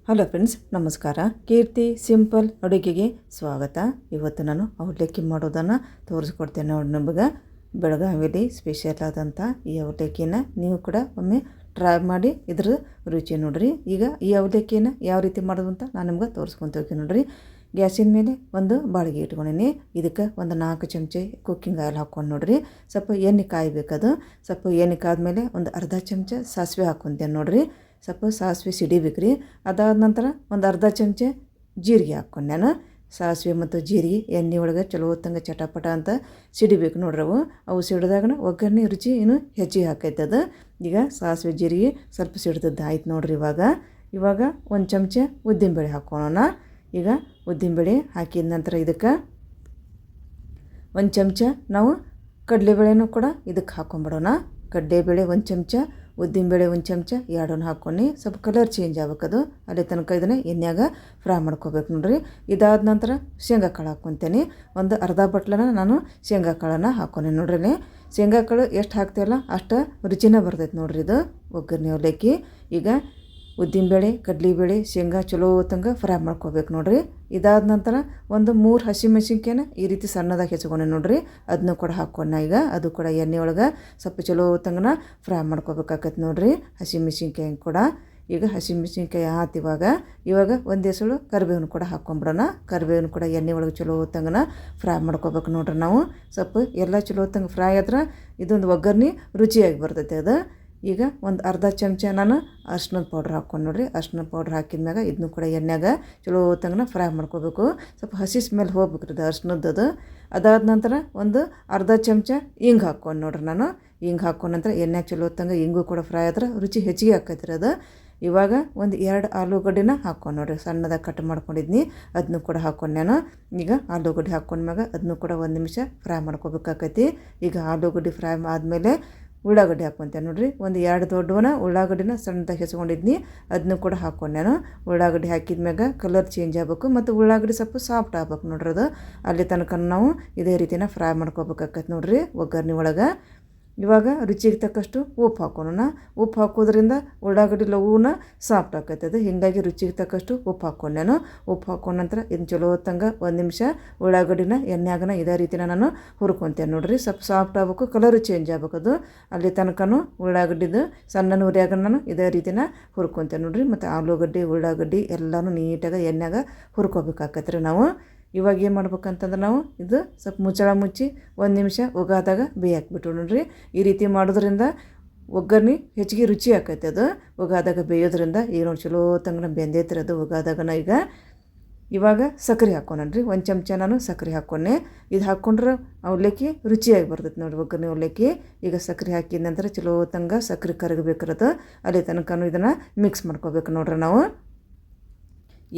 Hello friends, ನಮಸ್ಕಾರ. ಕೀರ್ತಿ simple ಅಡುಗೆಗೆ ಸ್ವಾಗತ. ಇವತ್ತು ನಾನು ಅವಲಕ್ಕಿ ಮಾಡೋದನ್ನು ತೋರಿಸ್ಕೊಡ್ತೇನೆ ನೋಡಿ. ನಿಮಗೆ ಬೆಳಗಾವಿಯಲ್ಲಿ ಸ್ಪೆಷಲ್ ಆದಂಥ ಈ ಅವಲಕ್ಕಿನ ನೀವು ಕೂಡ ಒಮ್ಮೆ ಟ್ರೈ ಮಾಡಿ ಇದ್ರ ರುಚಿ ನೋಡ್ರಿ. ಈಗ ಈ ಅವಲಕ್ಕಿನ ಯಾವ ರೀತಿ ಮಾಡೋದು ಅಂತ ನಾನು ನಿಮ್ಗೆ ತೋರಿಸ್ಕೊತ ಹೋಗ್ತೀನಿ ನೋಡ್ರಿ. ಗ್ಯಾಸಿನ ಮೇಲೆ ಒಂದು ಬಾಳಿಗೆ ಇಟ್ಕೊಂಡಿನಿ. ಇದಕ್ಕೆ ಒಂದು 4 ಚಮಚ ಕುಕ್ಕಿಂಗ್ ಆಯಿಲ್ ಹಾಕ್ಕೊಂಡು ನೋಡ್ರಿ. ಸ್ವಲ್ಪ ಎಣ್ಣೆ ಕಾಯಬೇಕದು. ಸ್ವಲ್ಪ ಎಣ್ಣೆ ಕಾದ್ಮೇಲೆ ಒಂದು ಅರ್ಧ ಚಮಚ ಸಾಸಿವೆ ಹಾಕ್ಕೊಂತೇನೆ ನೋಡ್ರಿ. ಸ್ವಲ್ಪ ಸಾಸಿವೆ ಸಿಡಿಬೇಕು ರೀ. ಅದಾದ ನಂತರ ಒಂದು ಅರ್ಧ ಚಮಚ ಜೀರಿಗೆ ಹಾಕ್ಕೊಂಡು ನಾನು ಸಾಸಿವೆ ಮತ್ತು ಜೀರಿಗೆ ಎಣ್ಣೆ ಒಳಗೆ ಚಲೋ ಹೊತ್ತಂಗೆ ಚಟಪಟ ಅಂತ ಸಿಡಿಬೇಕು ನೋಡ್ರಿ. ಅವು ಸಿಡಿದಾಗ ಒಗ್ಗರಣೆ ರುಚಿ ಇನ್ನೂ ಹೆಚ್ಚಿಗೆ ಹಾಕೈತದ. ಈಗ ಸಾಸಿವೆ ಜೀರಿಗೆ ಸ್ವಲ್ಪ ಸಿಡ್ದದ್ದು ಆಯ್ತು ನೋಡ್ರಿ. ಇವಾಗ ಒಂದು ಚಮಚ ಉದ್ದಿನಬೇಳೆ ಹಾಕ್ಕೊಳ್ಳೋಣ. ಈಗ ಉದ್ದಿನಬೇಳೆ ಹಾಕಿದ ನಂತರ ಇದಕ್ಕೆ ಒಂದು ಚಮಚ ನಾವು ಕಡಲೆಬೇಳೆನೂ ಕೂಡ ಇದಕ್ಕೆ ಹಾಕ್ಕೊಂಬಿಡೋಣ. ಕಡಲೆಬೇಳೆ ಒಂದು ಚಮಚ, ಉದ್ದಿನಬೇಳೆ ಒಂದು ಚಮಚ ಎರಡನ್ನು ಹಾಕ್ಕೊಂಡು ಸ್ವಲ್ಪ ಕಲರ್ ಚೇಂಜ್ ಆಗ್ಬೇಕದು. ಅಲ್ಲಿ ತನಕ ಇದನ್ನು ಎಣ್ಣೆಯಾಗ ಫ್ರೈ ಮಾಡ್ಕೋಬೇಕು ನೋಡ್ರಿ. ಇದಾದ ನಂತರ ಶೇಂಗಾ ಕಾಳು ಹಾಕ್ಕೊತೇನೆ. ಒಂದು ಅರ್ಧ ಬಟ್ಲನ ನಾನು ಶೇಂಗಾ ಕಾಳನ್ನು ಹಾಕ್ಕೊಂಡೆ ನೋಡ್ರಿ. ಶೇಂಗಾ ಕಾಳು ಎಷ್ಟು ಹಾಕ್ತೀವಲ್ಲ ಅಷ್ಟು ರುಚಿನೇ ಬರ್ತೈತೆ ನೋಡ್ರಿ ಇದು ಒಗ್ಗರಣೆ ಅವಲಕ್ಕಿ. ಈಗ ಉದ್ದಿನಬೇಳೆ, ಕಡಲೆಬೇಳೆ, ಶೇಂಗಾ ಚಲೋ ಹೊತ್ತಂಗೆ ಫ್ರೈ ಮಾಡ್ಕೋಬೇಕು ನೋಡ್ರಿ. ಇದಾದ ನಂತರ ಒಂದು 3 ಹಸಿಮೆಣ್ಸಿನ್ಕಾಯಿನ ಈ ರೀತಿ ಸಣ್ಣದಾಗಿ ಹೆಚ್ಕೊಂಡೆ ನೋಡ್ರಿ. ಅದನ್ನು ಕೂಡ ಹಾಕ್ಕೊಂಡೆ. ಈಗ ಅದು ಕೂಡ ಎಣ್ಣೆ ಒಳಗೆ ಸ್ವಲ್ಪ ಚಲೋ ಹೊತ್ತಂಗನ ಫ್ರೈ ಮಾಡ್ಕೋಬೇಕಾಗತ್ತೆ ನೋಡ್ರಿ ಹಸಿಮೆಣ್ಸಿನ್ಕಾಯಿ ಕೂಡ. ಈಗ ಹಸಿಮೆಣ್ಸಿನ್ಕಾಯಿ ಆಯ್ತು. ಇವಾಗ ಒಂದು ಎಸಳು ಕರಿಬೇವನ್ನು ಕೂಡ ಹಾಕ್ಕೊಂಬಿಡೋಣ. ಕರಿಬೇವನ್ನು ಕೂಡ ಎಣ್ಣೆ ಒಳಗೆ ಚಲೋ ಹೊತ್ತಂಗನ ಫ್ರೈ ಮಾಡ್ಕೋಬೇಕು ನೋಡ್ರಿ. ನಾವು ಸ್ವಲ್ಪ ಎಲ್ಲ ಚಲೋ ಹೊತ್ತಂಗೆ ಫ್ರೈ ಆದ್ರೆ ಇದೊಂದು ಒಗ್ಗರಣೆ ರುಚಿಯಾಗಿ ಬರ್ತೈತೆ ಅದು. ಈಗ ಒಂದು ಅರ್ಧ ಚಮಚ ನಾನು ಅರ್ಶಿನದ ಪೌಡ್ರ್ ಹಾಕ್ಕೊಂಡು ನೋಡ್ರಿ. ಅರ್ಶಿನದ ಪೌಡ್ರ್ ಹಾಕಿದ್ಮ್ಯಾಗ ಇದನ್ನು ಕೂಡ ಎಣ್ಣೆಯಾಗ ಚಲೋ ಹೊತ್ತಂಗನ ಫ್ರೈ ಮಾಡ್ಕೋಬೇಕು. ಸ್ವಲ್ಪ ಹಸಿ ಸ್ಮೆಲ್ ಹೋಗ್ಬೇಕು ರೀ ಅರ್ಶಿನದ್ದು. ಅದಾದ ನಂತರ ಒಂದು ಅರ್ಧ ಚಮಚ ಹಿಂಗೆ ಹಾಕ್ಕೊಂಡು ನೋಡ್ರಿ. ನಾನು ಹಿಂಗೆ ಹಾಕ್ಕೊಂಡ ನಂತರ ಎಣ್ಣೆ ಚಲೋ ಹೊತ್ತಂಗೆ ಹಿಂಗೂ ಕೂಡ ಫ್ರೈ ಆದ್ರೆ ರುಚಿ ಹೆಚ್ಚಿಗೆ ಆಕೈತಿ ರೀ ಅದು. ಇವಾಗ ಒಂದು 2 ಆಲೂಗಡ್ಡೆನ ಹಾಕ್ಕೊಂಡು ನೋಡ್ರಿ. ಸಣ್ಣದಾಗಿ ಕಟ್ ಮಾಡ್ಕೊಂಡಿದ್ನಿ, ಅದನ್ನು ಕೂಡ ಹಾಕ್ಕೊಂಡು ನಾನು. ಈಗ ಆಲೂಗಡ್ಡೆ ಹಾಕ್ಕೊಂಡ್ಮ್ಯಾಗ ಅದನ್ನು ಕೂಡ 1 ನಿಮಿಷ ಫ್ರೈ ಮಾಡ್ಕೋಬೇಕಾಕೈತಿ. ಈಗ ಆಲೂಗಡ್ಡೆ ಫ್ರೈ ಆದಮೇಲೆ ಉಳ್ಳಾಗಡ್ಡೆ ಹಾಕ್ಕೊಂತೇನೆ ನೋಡ್ರಿ. ಒಂದು 2 ದೊಡ್ಡವನ್ನ ಉಳ್ಳಾಗಡ್ಡಿನ ಸಣ್ಣದಾಗಿ ಹೆಚ್ಕೊಂಡಿದ್ನಿ, ಅದನ್ನು ಕೂಡ ಹಾಕ್ಕೊಂಡು ನಾನು. ಉಳ್ಳಾಗಡ್ಡೆ ಹಾಕಿದ್ಮ್ಯಾಗ ಕಲರ್ ಚೇಂಜ್ ಆಗಬೇಕು ಮತ್ತು ಉಳ್ಳಾಗಡ್ಡೆ ಸ್ವಲ್ಪ ಸಾಫ್ಟ್ ಆಗ್ಬೇಕು ನೋಡ್ರಿ. ಅದು ಅಲ್ಲಿ ತನಕ ನಾವು ಇದೇ ರೀತಿನ ಫ್ರೈ ಮಾಡ್ಕೋಬೇಕಾಕೈತೆ ನೋಡ್ರಿ ಒಗ್ಗರಣೆ ಒಳಗೆ. ಇವಾಗ ರುಚಿಗೆ ತಕ್ಕಷ್ಟು ಉಪ್ಪು ಹಾಕೋಣ. ಉಪ್ಪು ಹಾಕೋದ್ರಿಂದ ಉಳ್ಳಾಗಡ್ಡಿ ಲವೂನ ಸಾಫ್ಟ್ ಆಕೈತದೆ. ಹೀಗಾಗಿ ರುಚಿಗೆ ತಕ್ಕಷ್ಟು ಉಪ್ಪು ಹಾಕ್ಕೊಂಡು ನಾನು. ಉಪ್ಪು ಹಾಕ್ಕೊಂಡ ನಂತರ ಇದನ್ನು ಚಲೋ ಹೊತ್ತಂಗೆ 1 ನಿಮಿಷ ಉಳ್ಳಾಗಡ್ಡಿನ ಎಣ್ಣೆಯಾಗನ ಇದೇ ರೀತಿನ ನಾನು ಹುರ್ಕೊತೇನೆ ನೋಡ್ರಿ. ಸ್ವಲ್ಪ ಸಾಫ್ಟ್ ಆಗ್ಬೇಕು, ಕಲರು ಚೇಂಜ್ ಆಗ್ಬೇಕದು. ಅಲ್ಲಿ ತನಕನೂ ಉಳ್ಳಾಗಡ್ಡಿದು ಸಣ್ಣ ಉರಿಯಾಗ ನಾನು ಇದೇ ರೀತಿನ ಹುರ್ಕೊತೇನೆ ನೋಡ್ರಿ. ಮತ್ತು ಆಲೂಗಡ್ಡೆ, ಉಳ್ಳಾಗಡ್ಡಿ ಎಲ್ಲನೂ ನೀಟಾಗಿ ಎಣ್ಣೆಯಾಗ ಹುರ್ಕೋಬೇಕಾಕತ್ರಿ ನಾವು. ಇವಾಗ ಏನು ಮಾಡ್ಬೇಕಂತಂದ್ರೆ ನಾವು ಇದು ಸ್ವಲ್ಪ ಮುಚ್ಚಳ ಮುಚ್ಚಿ 1 ನಿಮಿಷ ಒಗಾದಾಗ ಬೇಯಾಕ್ಬಿಟ್ಟು ನೋಡ್ರಿ. ಈ ರೀತಿ ಮಾಡೋದ್ರಿಂದ ಒಗ್ಗರಣೆ ಹೆಚ್ಚಿಗೆ ರುಚಿ ಆಕೈತೆ ಅದು. ಒಗಾದಾಗ ಬೇಯೋದ್ರಿಂದ ಈಗ ನೋಡಿ ಚಲೋ ತಂಗನ ಬೆಂದೈತ್ರಿ ಅದು ಒಗಾದಾಗನ. ಇವಾಗ ಸಕ್ಕರೆ ಹಾಕ್ಕೊಂಡ್ರಿ. 1 ಚಮಚ ನಾನು ಸಕ್ಕರೆ ಹಾಕ್ಕೊಂಡೆ. ಇದು ಹಾಕ್ಕೊಂಡ್ರೆ ಅವಲಕ್ಕಿ ರುಚಿಯಾಗಿ ಬರ್ತೈತೆ ನೋಡ್ರಿ ಒಗ್ಗರಣೆ ಅವಲಕ್ಕಿ. ಈಗ ಸಕ್ಕರೆ ಹಾಕಿದ ನಂತರ ಚಲೋ ತಂಗ ಸಕ್ಕರೆ ಕರಗಬೇಕಿರೋದು. ಅಲ್ಲಿ ತನಕನೂ ಇದನ್ನು ಮಿಕ್ಸ್ ಮಾಡ್ಕೋಬೇಕು ನೋಡ್ರಿ ನಾವು.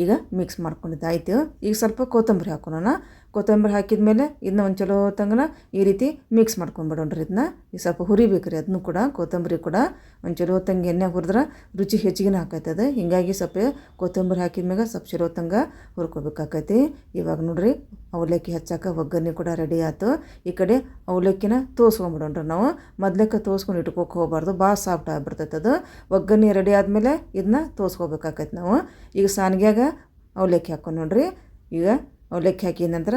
ಈಗ ಮಿಕ್ಸ್ ಮಾಡ್ಕೊಂಡಿದ್ದಾಯ್ತು. ಈಗ ಸ್ವಲ್ಪ ಕೊತ್ತಂಬರಿ ಹಾಕೋಣ. ಕೊತ್ತಂಬರಿ ಹಾಕಿದ ಮೇಲೆ ಇದನ್ನ ಒಂದು ಚಲೋ ತಂಗನ ಈ ರೀತಿ ಮಿಕ್ಸ್ ಮಾಡ್ಕೊಂಡ್ಬಿಡೋಣ್ರಿ. ಇದನ್ನ ಈಗ ಸ್ವಲ್ಪ ಹುರಿಬೇಕು ರೀ. ಅದನ್ನು ಕೂಡ ಕೊತ್ತಂಬರಿ ಕೂಡ ಒಂದು ಚಲೋ ಹೊತ್ತಂಗೆ ಎಣ್ಣೆ ಹುರಿದ್ರೆ ರುಚಿ ಹೆಚ್ಚಿಗೆ ಹಾಕೈತದೆ. ಹೀಗಾಗಿ ಸ್ವಲ್ಪ ಕೊತ್ತಂಬರಿ ಹಾಕಿದ ಮ್ಯಾಗ ಸ್ವಲ್ಪ ಚಲೋ ಹೊತ್ತಂಗೆ ಹುರ್ಕೋಬೇಕಾಕೈತಿ. ಇವಾಗ ನೋಡ್ರಿ ಅವಲಕ್ಕಿ ಹಚ್ಚಾಕ ಒಗ್ಗರಣೆ ಕೂಡ ರೆಡಿ ಆಯ್ತು. ಈ ಕಡೆ ಅವಲಕ್ಕಿನ ತೋಸ್ಕೊಂಬಿಡೋಣ್ರಿ ನಾವು. ಮೊದ್ಲಕ್ಕೆ ತೋಸ್ಕೊಂಡು ಇಟ್ಕೋಕೆ ಹೋಗ್ಬಾರ್ದು, ಭಾಳ ಸಾಫ್ಟ್ ಆಗಿಬಿಡ್ತೈತೆ ಅದು. ಒಗ್ಗರಣೆ ರೆಡಿ ಆದಮೇಲೆ ಇದನ್ನ ತೋಸ್ಕೋಬೇಕಾಕೈತಿ ನಾವು. ಈಗ ಸಾನ್ಗ್ಯಾಗ ಅವಲಕ್ಕಿ ಹಾಕ್ಕೊಂಡು ನೋಡ್ರಿ. ಈಗ ಅವಲಕ್ಕಿ ಹಾಕಿದ ನಂತರ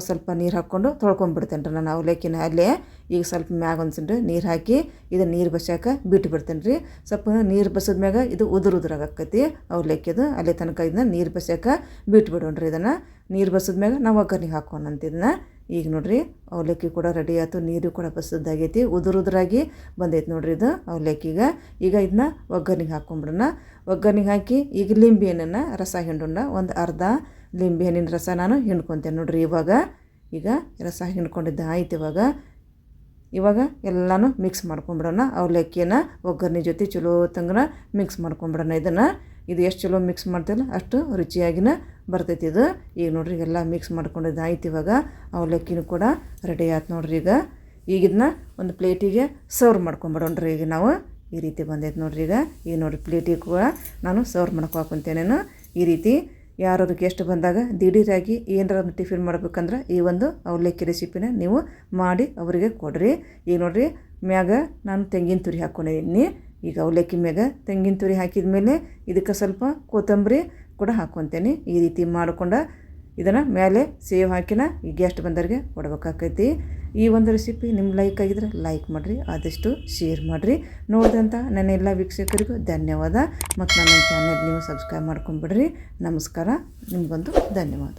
ಸ್ವಲ್ಪ ನೀರು ಹಾಕ್ಕೊಂಡು ತೊಳ್ಕೊಂಡ್ಬಿಡ್ತೇನೆ ರೀ ನಾನು ಅವಲಕ್ಕಿನ ಅಲ್ಲೇ. ಈಗ ಸ್ವಲ್ಪ ಮ್ಯಾಗ ಒಂದ್ಸರಿ ನೀರು ಹಾಕಿ ಇದನ್ನು ನೀರು ಬಸ್ಯಾಕ ಬಿಟ್ಟು ಬಿಡ್ತೇನೆ ರೀ. ಸ್ವಲ್ಪ ನೀರು ಬಸಿದ್ಮ್ಯಾಗ ಇದು ಉದುರಾಗಕ್ಕೈತಿ ಅವಲಕ್ಕಿದು. ಅಲ್ಲಿ ತನಕ ಇದನ್ನ ನೀರು ಬಸ್ಯಾಕ ಬಿಟ್ಟು ಬಿಡೋಣ್ರಿ. ಇದನ್ನು ನೀರು ಬಸಿದ್ಮ್ಯಾಗ ನಾವು ಒಗ್ಗರಣೆಗೆ ಹಾಕೋಣಂತ ಇದನ್ನ. ಈಗ ನೋಡ್ರಿ ಅವಲಕ್ಕಿ ಕೂಡ ರೆಡಿ ಆಯ್ತು. ನೀರು ಕೂಡ ಬಸದ್ದಾಗೈತಿ, ಉದುರಾಗಿ ಬಂದೈತೆ ನೋಡ್ರಿ ಇದು ಅವಲಕ್ಕಿಗೆ. ಈಗ ಇದನ್ನ ಒಗ್ಗರಣೆಗೆ ಹಾಕ್ಕೊಂಬಿಡೋಣ. ಒಗ್ಗರಣೆಗೆ ಹಾಕಿ ಈಗ ಲಿಂಬೆ ಹಣ್ಣನ್ನು ರಸ ಹಿಂಡೋಣ. ಒಂದು ಅರ್ಧ ಲಿಂಬೆ ಹಣ್ಣಿನ ರಸ ನಾನು ಹಿಂಡ್ಕೊತೇನೆ ನೋಡ್ರಿ. ಈಗ ರಸ ಹಿಂಡ್ಕೊಂಡಿದ್ದ ಆಯ್ತು. ಇವಾಗ ಎಲ್ಲನೂ ಮಿಕ್ಸ್ ಮಾಡ್ಕೊಂಬಿಡೋಣ. ಅವಲಕ್ಕಿನ ಒಗ್ಗರಣೆ ಜೊತೆ ಚಲೋ ತಂಗನ ಮಿಕ್ಸ್ ಮಾಡ್ಕೊಂಬಿಡೋಣ ಇದನ್ನು. ಇದು ಎಷ್ಟು ಚಲೋ ಮಿಕ್ಸ್ ಮಾಡ್ತೀವಲ್ಲ ಅಷ್ಟು ರುಚಿಯಾಗಿನ ಬರ್ತೈತಿ ಇದು. ಈಗ ನೋಡ್ರಿ ಎಲ್ಲ ಮಿಕ್ಸ್ ಮಾಡ್ಕೊಂಡಿದ್ದು ಆಯ್ತು. ಇವಾಗ ಅವಲಕ್ಕಿನೂ ಕೂಡ ರೆಡಿ ಆಯ್ತು ನೋಡ್ರಿ. ಈಗ ಇದನ್ನ ಒಂದು ಪ್ಲೇಟಿಗೆ ಸರ್ವ್ ಮಾಡ್ಕೊಂಬಿಡೋಣ್ರಿ. ಈಗ ನಾವು ಈ ರೀತಿ ಬಂದೈತೆ ನೋಡ್ರಿ. ಈಗ ನೋಡ್ರಿ ಪ್ಲೇಟಿಗೆ ಕೂಡ ನಾನು ಸರ್ವ್ ಮಾಡ್ಕೊಕೊಂತೇನೇನು ಈ ರೀತಿ. ಯಾರಾದ್ರು ಗೆಸ್ಟ್ ಬಂದಾಗ ದಿಢೀರಾಗಿ ಏನಾರ ಒಂದು ಟಿಫಿನ್ ಮಾಡ್ಬೇಕಂದ್ರೆ ಈ ಒಂದು ಅವಲಕ್ಕಿ ರೆಸಿಪಿನ ನೀವು ಮಾಡಿ ಅವರಿಗೆ ಕೊಡ್ರಿ. ಈಗ ನೋಡ್ರಿ ಮ್ಯಾಗ ನಾನು ತೆಂಗಿನ ತುರಿ ಹಾಕ್ಕೊಂಡಿದ್ದೀನಿ. ಈಗ ಅವಲಕ್ಕಿ ಮ್ಯಾಗ ತೆಂಗಿನ ತುರಿ ಹಾಕಿದ ಮೇಲೆ ಇದಕ್ಕೆ ಸ್ವಲ್ಪ ಕೊತ್ತಂಬರಿ ಕೂಡ ಹಾಕ್ಕೊತೇನೆ. ಈ ರೀತಿ ಮಾಡ್ಕೊಂಡು ಇದನ್ನು ಮೇಲೆ ಸೇವ್ ಹಾಕಿನ ಈ ಗೆಸ್ಟ್ ಬಂದವ್ರಿಗೆ ಕೊಡ್ಬೇಕಾಕೈತಿ. ಈ ಒಂದು ರೆಸಿಪಿ ನಿಮ್ಮ ಲೈಕ್ ಆಗಿದ್ರೆ ಲೈಕ್ ಮಾಡಿರಿ, ಆದಷ್ಟು ಶೇರ್ ಮಾಡಿರಿ. ನೋಡಿದಂಥ ನನ್ನ ಎಲ್ಲ ವೀಕ್ಷಕರಿಗೂ ಧನ್ಯವಾದ. ಮತ್ತು ನನ್ನ ಚಾನೆಲ್ ನೀವು ಸಬ್ಸ್ಕ್ರೈಬ್ ಮಾಡ್ಕೊಂಬಿಡ್ರಿ. ನಮಸ್ಕಾರ, ನಿಮಗೊಂದು ಧನ್ಯವಾದ.